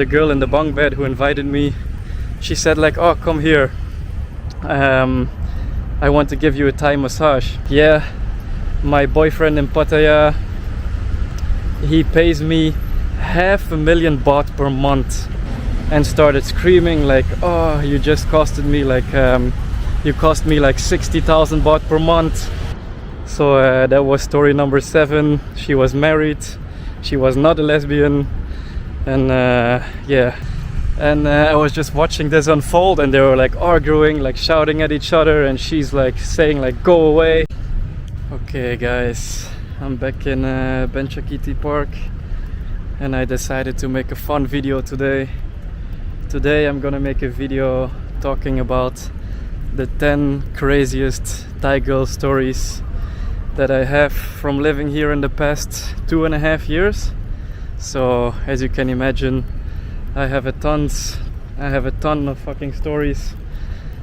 the girl in the bunk bed who invited me, she said like, oh, come here, I want to give you a Thai massage. Yeah, my boyfriend in Pattaya, he pays me 500,000 baht per month, and started screaming like, oh, you just costed me like you cost me like 60,000 baht per month. So that was story number 7. She was married, she was not a lesbian, and yeah, and I was just watching this unfold, and they were like arguing, like shouting at each other, and she's like saying like, go away. Okay guys, I'm back in Benchakiti Park, and I decided to make a fun video today. Today I'm gonna make a video talking about the 10 craziest Thai girl stories that I have from living here in the past 2.5 years. So as you can imagine, I have a ton of fucking stories.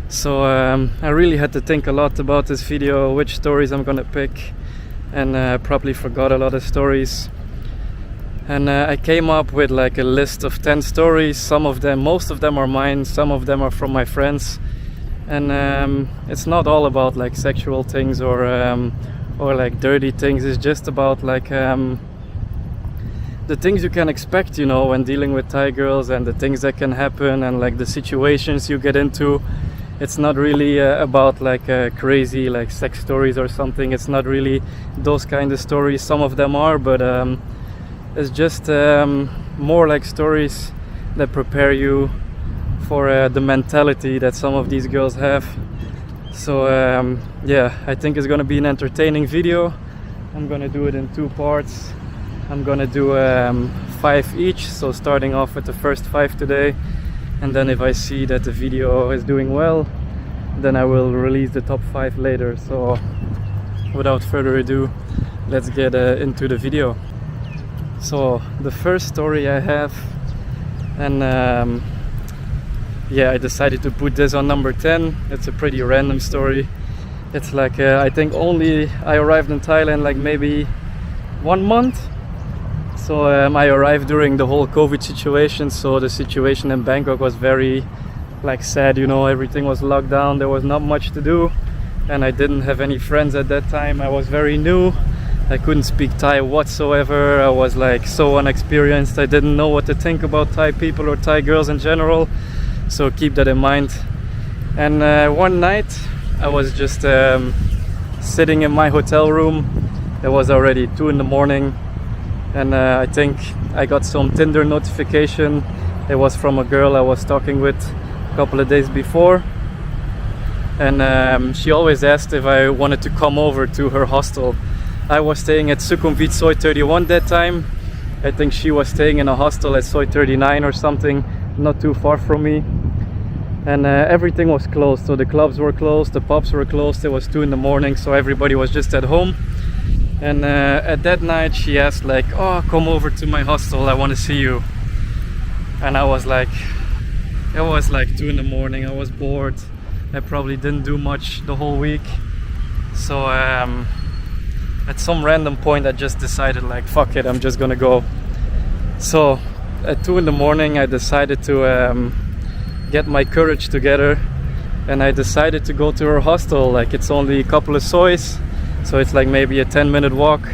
So I really had to think a lot about this video, which stories I'm gonna pick, and probably forgot a lot of stories. And I came up with like a list of 10 stories. Most of them are mine, some of them are from my friends. And it's not all about like sexual things or like dirty things. It's just about like the things you can expect, you know, when dealing with Thai girls, and the things that can happen, and like the situations you get into. It's not really about like crazy like sex stories or something. It's not really those kind of stories. Some of them are, but it's just more like stories that prepare you for the mentality that some of these girls have. So yeah, I think it's gonna be an entertaining video. I'm gonna do it in 2 parts. I'm gonna do 5 each, so starting off with the first 5 today, and then if I see that the video is doing well, then I will release the top 5 later. So without further ado, let's get into the video. So the first story I have, and yeah, I decided to put this on number 10. It's a pretty random story. It's like I think only I arrived in Thailand like maybe 1 month. So I arrived during the whole COVID situation, so the situation in Bangkok was very like sad, you know, everything was locked down, there was not much to do, and I didn't have any friends at that time. I was very new, I couldn't speak Thai whatsoever, I was like so unexperienced, I didn't know what to think about Thai people or Thai girls in general, so keep that in mind. And one night I was just sitting in my hotel room. It was already 2 in the morning, and I think I got some Tinder notification. It was from a girl I was talking with a couple of days before, and she always asked if I wanted to come over to her hostel. I was staying at Sukhumvit Soi 31 that time. I think she was staying in a hostel at Soi 39 or something, not too far from me. And everything was closed, so the clubs were closed, the pubs were closed. It was 2 in the morning, so everybody was just at home. And at that night she asked like, oh, come over to my hostel, I want to see you. And I was like, it was like 2 in the morning, I was bored, I probably didn't do much the whole week. So at some random point I just decided like, fuck it, I'm just gonna go. So at 2 in the morning I decided to get my courage together, and I decided to go to her hostel. Like, it's only a couple of sois, so it's like maybe a 10-minute walk.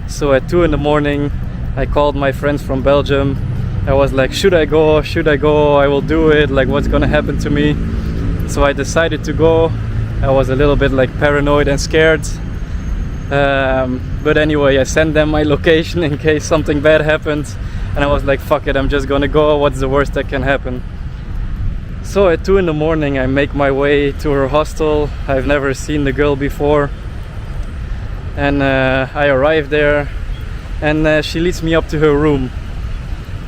So at 2 in the morning I called my friends from Belgium. I was like, should I go, I will do it, like what's gonna happen to me? So I decided to go. I was a little bit like paranoid and scared, but anyway, I sent them my location in case something bad happened, and I was like, fuck it, I'm just gonna go, what's the worst that can happen? So at 2 in the morning I make my way to her hostel. I've never seen the girl before, and I arrive there, and she leads me up to her room.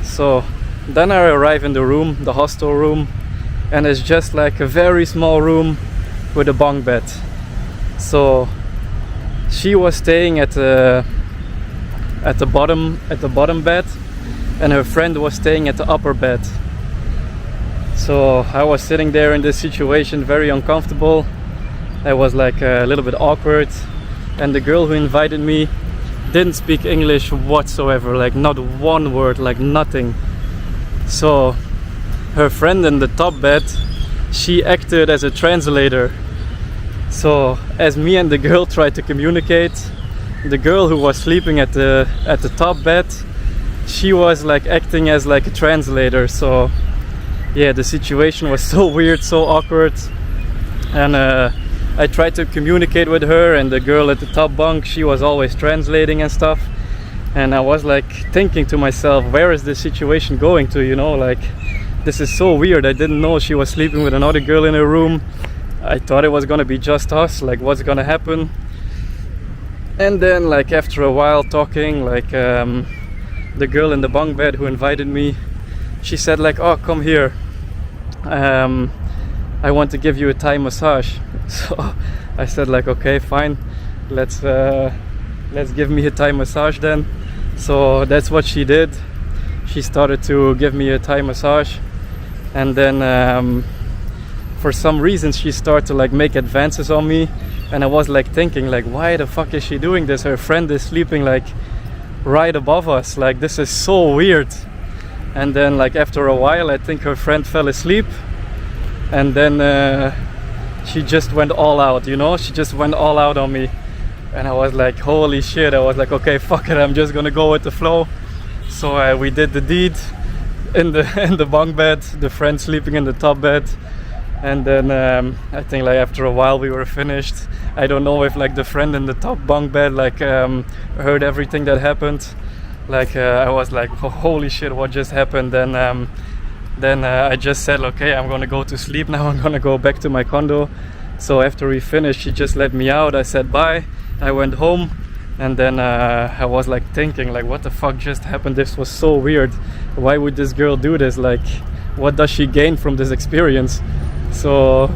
So then I arrive in the room, the hostel room, and it's just like a very small room with a bunk bed. So she was staying at the bottom bed, and her friend was staying at the upper bed. So I was sitting there in this situation, very uncomfortable. I was like a little bit awkward, and the girl who invited me didn't speak English whatsoever, like not one word, like nothing. So her friend in the top bed, she acted as a translator. So as me and the girl tried to communicate, the girl who was sleeping at the top bed, she was like acting as like a translator. So yeah, the situation was so weird, so awkward. And I tried to communicate with her, and the girl at the top bunk, she was always translating and stuff. And I was like thinking to myself, where is this situation going to, you know, like this is so weird. I didn't know she was sleeping with another girl in her room. I thought it was gonna be just us, like what's gonna happen. And then like after a while talking, like the girl in the bunk bed who invited me, she said like, oh, come here, I want to give you a Thai massage. So I said like, okay, fine, let's give me a Thai massage then. So that's what she did. She started to give me a Thai massage, and then for some reason she started to like make advances on me, and I was like thinking like, why the fuck is she doing this? Her friend is sleeping like right above us, like this is so weird. And then like after a while, I think her friend fell asleep, and then she just went all out, you know, she just went all out on me. And I was like, holy shit. I was like, okay, fuck it, I'm just gonna go with the flow. So we did the deed in the bunk bed, the friend sleeping in the top bed. And then I think like after a while we were finished. I don't know if like the friend in the top bunk bed like heard everything that happened. Like I was like, oh, holy shit, what just happened? Then I just said, okay, I'm gonna go to sleep now. I'm gonna go back to my condo. So after we finished, she just let me out. I said bye. I went home, and then I was like thinking like, what the fuck just happened? This was so weird. Why would this girl do this? Like, what does she gain from this experience? So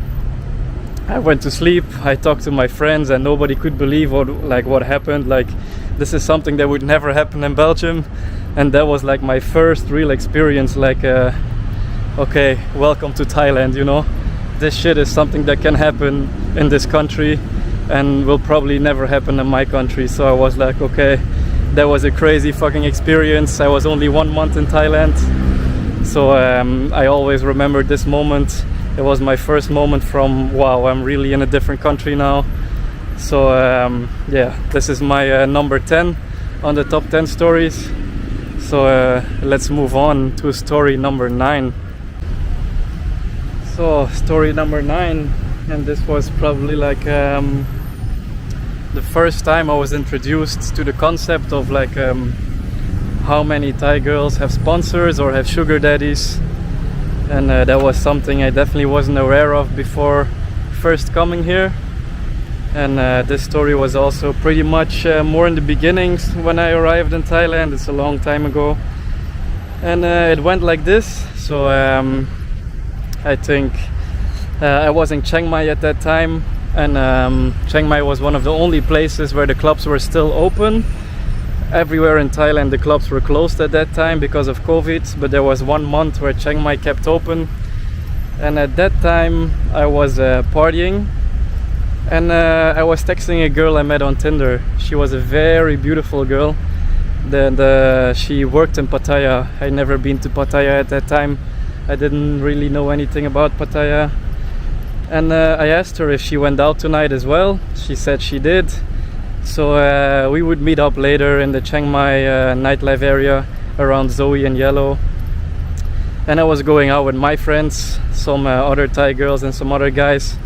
I went to sleep. I talked to my friends, and nobody could believe what happened. Like, this is something that would never happen in Belgium, and that was like my first real experience. Like, okay, welcome to Thailand. You know, this shit is something that can happen in this country, and will probably never happen in my country. So I was like, okay, that was a crazy fucking experience. I was only 1 month in Thailand, so I always remember this moment. It was my first moment from, wow, I'm really in a different country now. So yeah, this is my number 10 on the top 10 stories. So let's move on to story number 9. So story number 9, and this was probably like the first time I was introduced to the concept of like how many Thai girls have sponsors or have sugar daddies. And that was something I definitely wasn't aware of before first coming here. And this story was also pretty much more in the beginnings when I arrived in Thailand. It's a long time ago. And it went like this. So I think I was in Chiang Mai at that time. And Chiang Mai was one of the only places where the clubs were still open. Everywhere in Thailand the clubs were closed at that time because of COVID, but there was 1 month where Chiang Mai kept open. And at that time I was partying, and I was texting a girl I met on Tinder. She was a very beautiful girl. She worked in Pattaya. I never been to Pattaya at that time. I didn't really know anything about Pattaya. And I asked her if she went out tonight as well. She said she did. So we would meet up later in the Chiang Mai nightlife area around Zoe and Yellow. And I was going out with my friends, some other Thai girls and some other guys.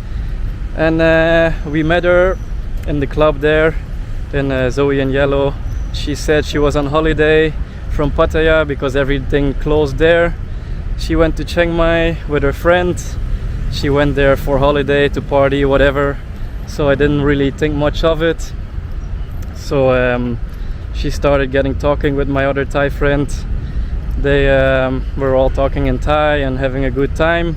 And we met her in the club there in Zoe and Yellow. She said she was on holiday from Pattaya because everything closed there. She went to Chiang Mai with her friend. She went there for holiday, to party, whatever. So I didn't really think much of it. So she started talking with my other Thai friend. They were all talking in Thai and having a good time.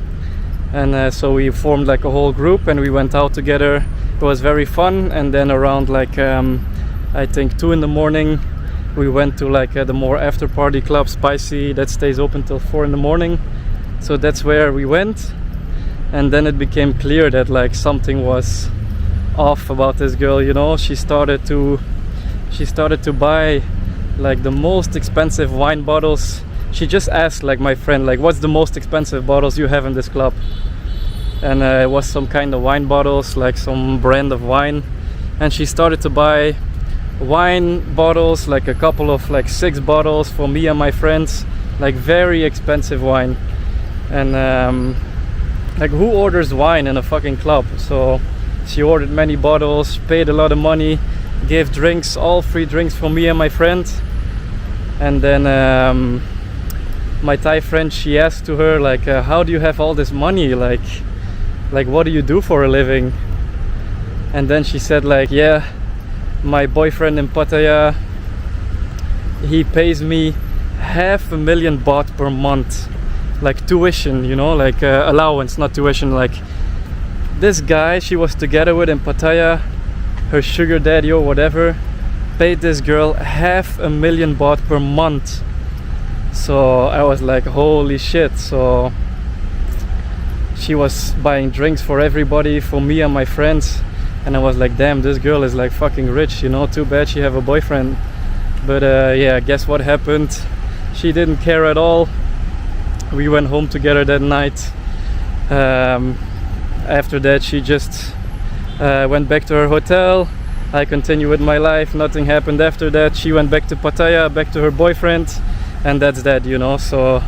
And so we formed like a whole group and we went out together. It was very fun. And then around like I think 2 in the morning, we went to like the more after party club, Spicy, that stays open till 4 in the morning. So that's where we went. And then it became clear that like something was off about this girl, you know. She started to buy like the most expensive wine bottles she just asked like my friend, like, what's the most expensive bottles you have in this club? And it was some kind of wine bottles, like some brand of wine. And she started to buy wine bottles, like a couple of like 6 bottles for me and my friends, like very expensive wine. And like, who orders wine in a fucking club? So she ordered many bottles, paid a lot of money, gave drinks, all free drinks for me and my friend. And then my Thai friend, she asked to her like, how do you have all this money, like what do you do for a living? And then she said like, yeah, my boyfriend in Pattaya, he pays me 500,000 baht per month, like tuition, you know, like allowance, not tuition. Like, this guy she was together with in Pattaya, her sugar daddy or whatever, paid this girl 500,000 baht per month. So I was like, holy shit. So she was buying drinks for everybody, for me and my friends. And I was like, damn, this girl is like fucking rich, you know, too bad she have a boyfriend. But yeah, guess what happened? She didn't care at all. We went home together that night. After that, she just went back to her hotel. I continued with my life. Nothing happened after that. She went back to Pattaya, back to her boyfriend, and that's that, you know. So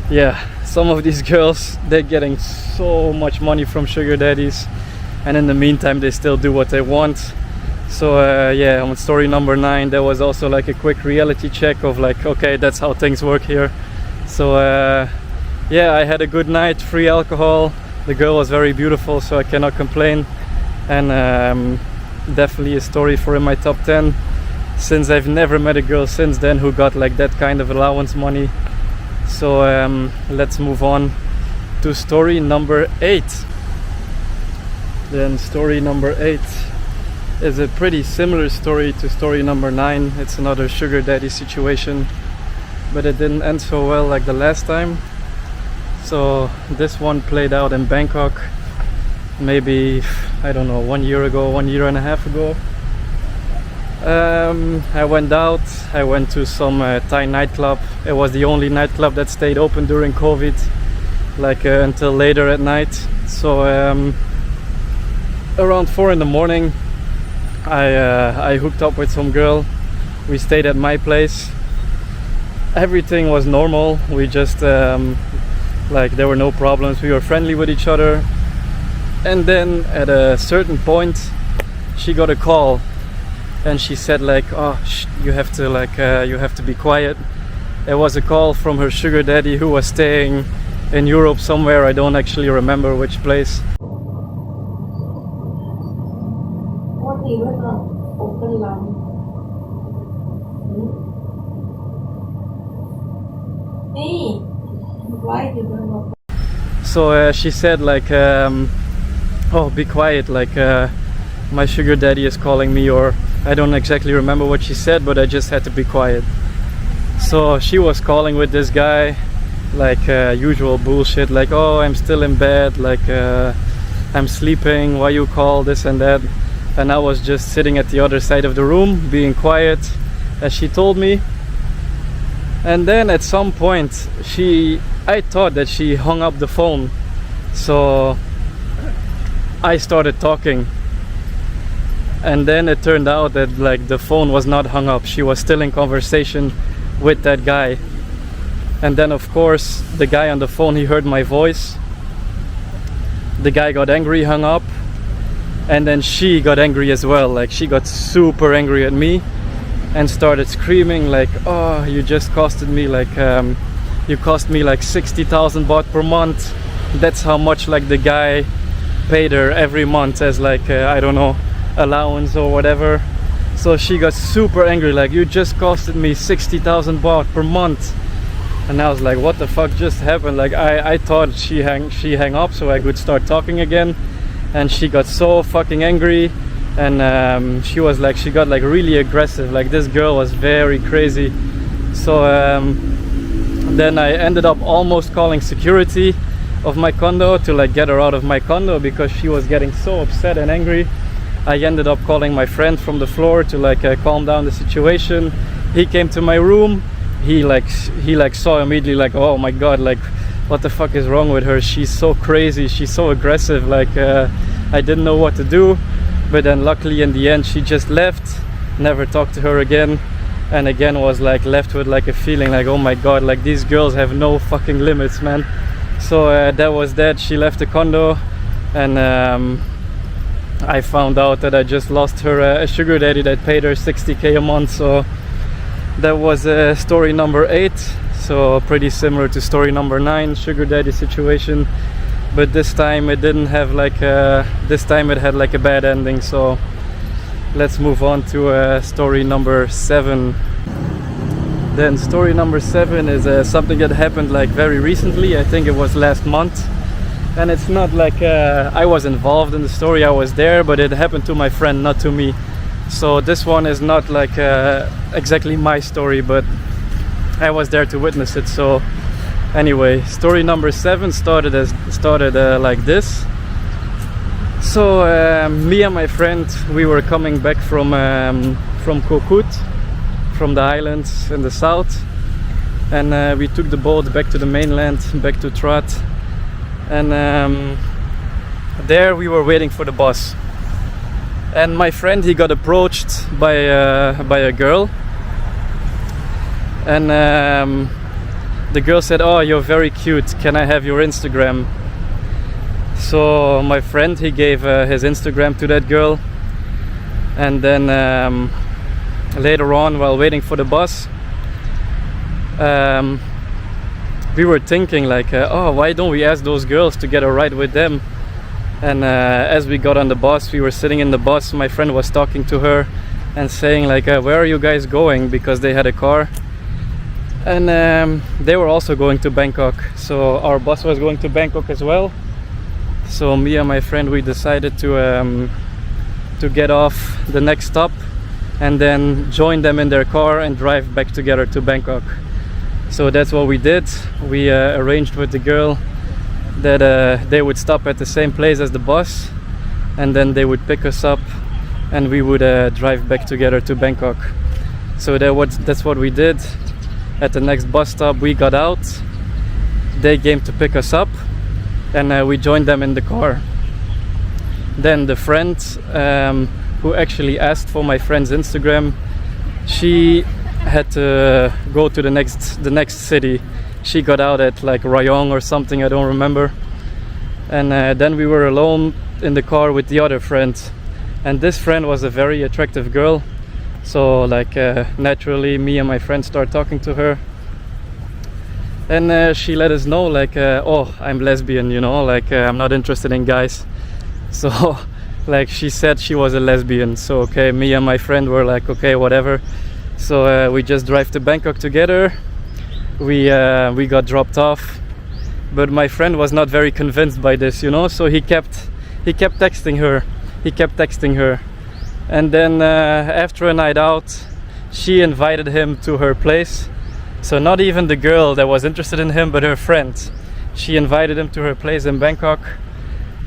yeah, some of these girls, they're getting so much money from sugar daddies, and in the meantime they still do what they want. So yeah, on story number 9, there was also like a quick reality check of like, okay, that's how things work here. So yeah, I had a good night, free alcohol. The girl was very beautiful, so I cannot complain. And definitely a story for in my top 10, since I've never met a girl since then who got like that kind of allowance money. So let's move on to story number 8. Then story number 8 is a pretty similar story to story number 9. It's another sugar daddy situation, but it didn't end so well like the last time. So this one played out in Bangkok maybe, I don't know, 1 year ago, 1.5 years ago. I went out, I went to some Thai nightclub. It was the only nightclub that stayed open during COVID, like until later at night. So around 4 in the morning, I hooked up with some girl. We stayed at my place. Everything was normal. We just like, there were no problems. We were friendly with each other. And then at a certain point, she got a call, and she said like, oh, you have to like you have to be quiet. It was a call from her sugar daddy who was staying in Europe somewhere. I don't actually remember which place. So she said like, oh, be quiet, like my sugar daddy is calling me, or I don't exactly remember what she said, but I just had to be quiet. So she was calling with this guy, like usual bullshit, like, oh, I'm still in bed, like I'm sleeping, why you call, this and that. And I was just sitting at the other side of the room, being quiet, as she told me. And then at some point, I thought that she hung up the phone. So I started talking. And then it turned out that like the phone was not hung up. She was still in conversation with that guy. And then of course, the guy on the phone, he heard my voice. The guy got angry, hung up. And then she got angry as well. Like, she got super angry at me and started screaming like, oh, you just costed me like you cost me like 60,000 baht per month. That's how much like the guy paid her every month as like I don't know, allowance or whatever. So she got super angry, like, you just costed me 60,000 baht per month. And I was like, what the fuck just happened? Like, I thought she hang up so I could start talking again. And she got so fucking angry, and she got like really aggressive. Like, this girl was very crazy. So then I ended up almost calling security of my condo to like get her out of my condo, because she was getting so upset and angry. I ended up calling my friend from the floor to like calm down the situation. He came to my room, he saw immediately like, oh my god, like what the fuck is wrong with her? She's so crazy, she's so aggressive, like I didn't know what to do. But then luckily in the end she just left, never talked to her again, and again was like left with like a feeling like, oh my god, like these girls have no fucking limits, man. So that was that. She left the condo, and I found out that I just lost her a sugar daddy that paid her 60k a month. So that was story number 8. So pretty similar to story number 9, sugar daddy situation, but this time it didn't have like this time it had like a bad ending. So let's move on to story number 7. Then story number 7 is something that happened like very recently. I think it was last month, and it's not like I was involved in the story, I was there, but it happened to my friend, not to me. So this one is not like exactly my story, but I was there to witness it. So anyway, story number 7 started like this. So me and my friend, we were coming back from Kokut, from the islands in the south, and we took the boat back to the mainland, back to Trat, and there we were waiting for the bus. And my friend, he got approached by a girl, and the girl said, oh, you're very cute, can I have your Instagram? So my friend, he gave his Instagram to that girl, and then later on, while waiting for the bus, we were thinking like, oh, why don't we ask those girls to get a ride with them? And as we got on the bus, we were sitting in the bus, my friend was talking to her and saying like, where are you guys going? Because they had a car, and they were also going to Bangkok. So our bus was going to Bangkok as well. So me and my friend, we decided to get off the next stop and then join them in their car and drive back together to Bangkok. So that's what we did. We arranged with the girl that they would stop at the same place as the bus, and then they would pick us up and we would drive back together to Bangkok. So that's what we did. At the next bus stop we got out, they came to pick us up, and we joined them in the car. Then the friend who actually asked for my friend's Instagram, she had to go to the next city. She got out at like Rayong or something, I don't remember. And then we were alone in the car with the other friend, and this friend was a very attractive girl. So like naturally me and my friend start talking to her, and she let us know like, oh, I'm lesbian, you know, like I'm not interested in guys. So like she said she was a lesbian. So okay, me and my friend were like, okay, whatever. So we just drive to Bangkok together. We got dropped off, but my friend was not very convinced by this, you know. So he kept texting her, and then after a night out, she invited him to her place. So not even the girl that was interested in him, but her friend. She invited him to her place in Bangkok,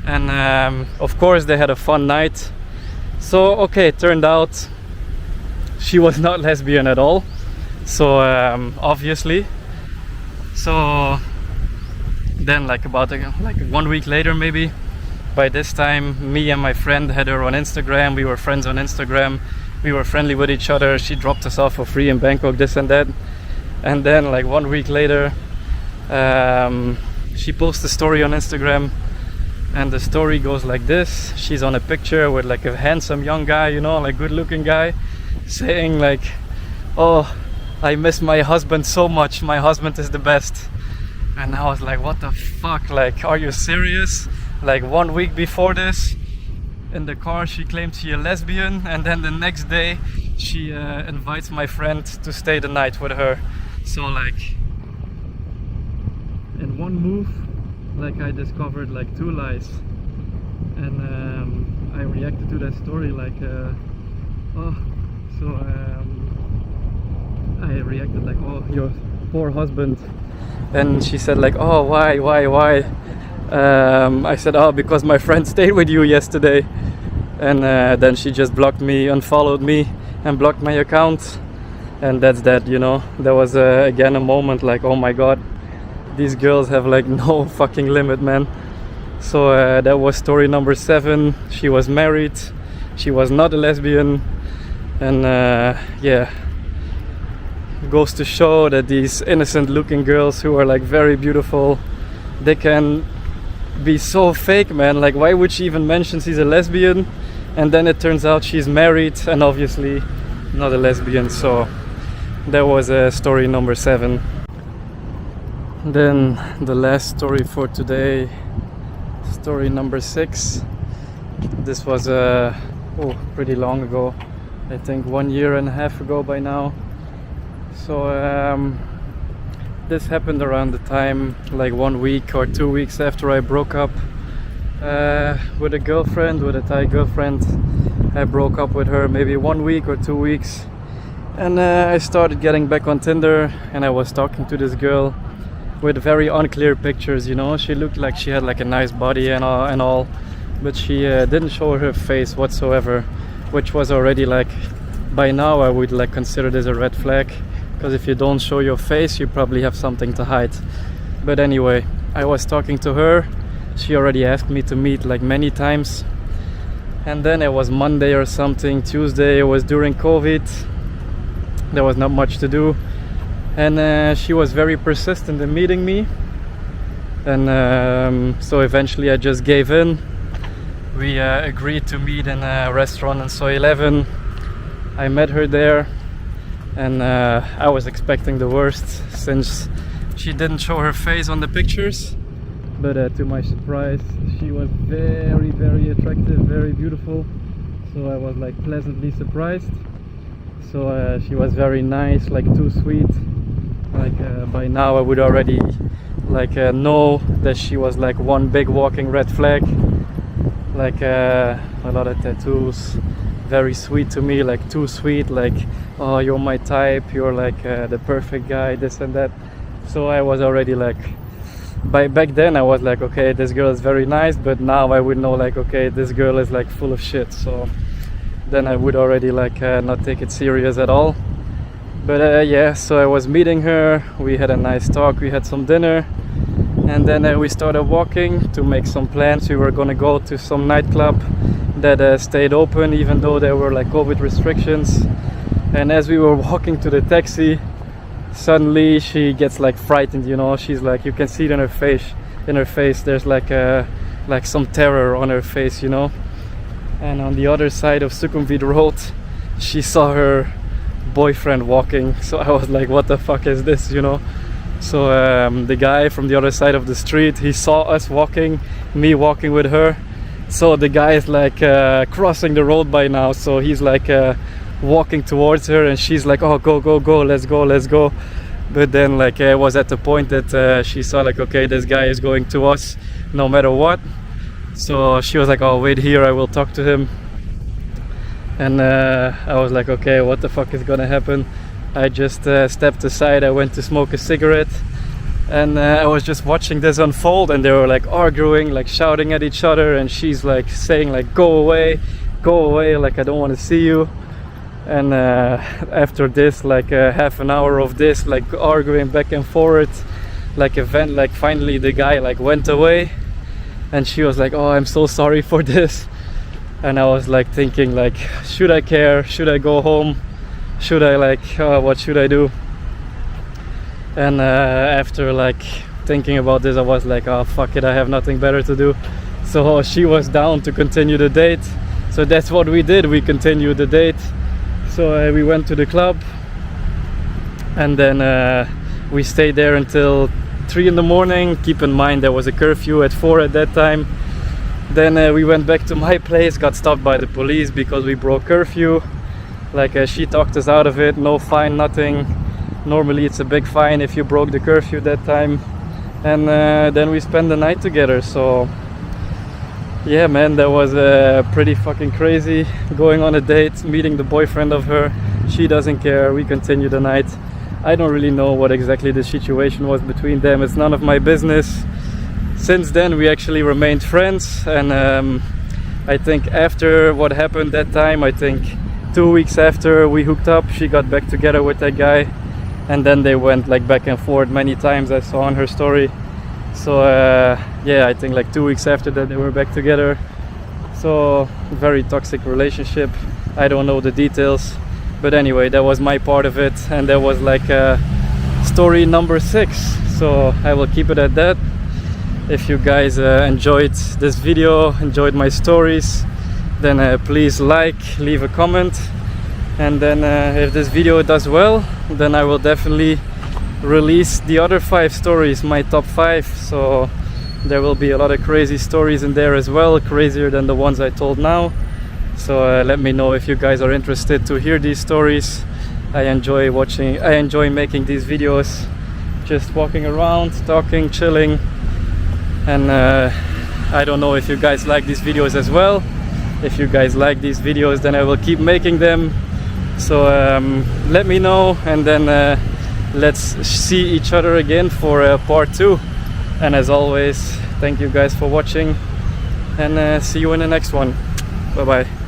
and of course they had a fun night. So okay, it turned out she was not lesbian at all. So obviously. So then like about like 1 week later maybe, by this time me and my friend had her on Instagram. We were friends on Instagram, we were friendly with each other. She dropped us off for free in Bangkok, this and that. And then like 1 week later, she posts a story on Instagram, and the story goes like this. She's on a picture with like a handsome young guy, you know, like good looking guy, saying like, oh, I miss my husband so much, my husband is the best. And I was like, what the fuck, like, are you serious? Like 1 week before this, in the car she claimed she's a lesbian, and then the next day she invites my friend to stay the night with her. So like in one move, like I discovered like 2 lies, and I reacted to that story like I reacted like, oh, your poor husband. And she said like, oh, why? I said, oh, because my friend stayed with you yesterday. And then she just blocked me, unfollowed me, and blocked my account. and that's that, you know. There was again a moment like, oh my god, these girls have like no fucking limit, man. So that was story number 7. She was married, she was not a lesbian, and yeah, it goes to show that these innocent looking girls who are like very beautiful, they can be so fake, man. Like, why would she even mention she's a lesbian, and then it turns out she's married and obviously not a lesbian? So that was story number 7. Then the last story for today, story number 6. This was pretty long ago, I think 1.5 years ago by now. So this happened around the time, like 1 week or 2 weeks after I broke up with a girlfriend, with a Thai girlfriend. I broke up with her maybe 1 week or 2 weeks, and I started getting back on Tinder, and I was talking to this girl with very unclear pictures, you know. She looked like she had like a nice body and all, but she didn't show her face whatsoever, which was already like, by now I would like consider this a red flag, because if you don't show your face, you probably have something to hide. But anyway, I was talking to her. She already asked me to meet like many times, and then it was Monday or something, Tuesday, it was during COVID, there was not much to do, and she was very persistent in meeting me, and so eventually I just gave in. We agreed to meet in a restaurant in Soy 11. I met her there, and I was expecting the worst since she didn't show her face on the pictures, but to my surprise, she was very, very attractive, very beautiful, so I was like pleasantly surprised. So she was very nice, like too sweet. Like by now I would already like know that she was like one big walking red flag, like a lot of tattoos, very sweet to me, like too sweet, like, oh, you're my type, you're like the perfect guy, this and that. So I was already like, back then I was like, okay, this girl is very nice, but now I would know like, okay, this girl is like full of shit. So then I would already like not take it serious at all. But yeah, so I was meeting her, we had a nice talk, we had some dinner, and then we started walking to make some plans. We were gonna go to some nightclub that stayed open even though there were like COVID restrictions. And as we were walking to the taxi, suddenly she gets like frightened, you know. She's like, you can see it in her face, there's like some terror on her face, you know. And on the other side of Sukhumvit Road, she saw her boyfriend walking. So I was like, what the fuck is this, you know? So the guy from the other side of the street, he saw us walking, me walking with her. So the guy is like crossing the road by now, so he's like walking towards her, and she's like, oh, go, let's go. But then like it was at the point that she saw like, okay, this guy is going to us no matter what. So she was like, oh, wait here, I will talk to him. And I was like, okay, what the fuck is gonna happen? I just stepped aside, I went to smoke a cigarette, and I was just watching this unfold, and they were like arguing, like shouting at each other, and she's like saying like, go away, like I don't want to see you. And after this, like half an hour of this, like arguing back and forth, like finally the guy like went away, and she was like, oh, I'm so sorry for this. And I was like thinking like, should I care? Should I go home? Should I like, what should I do? And after like thinking about this, I was like, oh fuck it, I have nothing better to do. So she was down to continue the date, so that's what we did. We continued the date. So we went to the club, and then we stayed there until 3 in the morning. Keep in mind there was a curfew at 4 at that time. Then we went back to my place, got stopped by the police because we broke curfew. Like she talked us out of it, no fine, nothing. Normally it's a big fine if you broke the curfew that time. And then we spent the night together. So yeah, man, that was pretty fucking crazy. Going on a date, meeting the boyfriend of her. She doesn't care, we continue the night. I don't really know what exactly the situation was between them, it's none of my business. Since then we actually remained friends, and I think after what happened that time, I think 2 weeks after we hooked up, she got back together with that guy, and then they went like back and forth many times. I saw on her story. So yeah, I think like 2 weeks after that they were back together. So very toxic relationship. I don't know the details, but anyway, that was my part of it, and that was like story number 6. So I will keep it at that. If you guys enjoyed this video, enjoyed my stories, then please leave a comment, and then if this video does well, then I will definitely release the other 5 stories, my top 5. So there will be a lot of crazy stories in there as well, crazier than the ones I told now. So let me know if you guys are interested to hear these stories. I enjoy making these videos, just walking around, talking, chilling, and I don't know if you guys like these videos as well. If you guys like these videos, then I will keep making them. So let me know, and then let's see each other again for part 2. And as always, thank you guys for watching, and see you in the next one. Bye bye.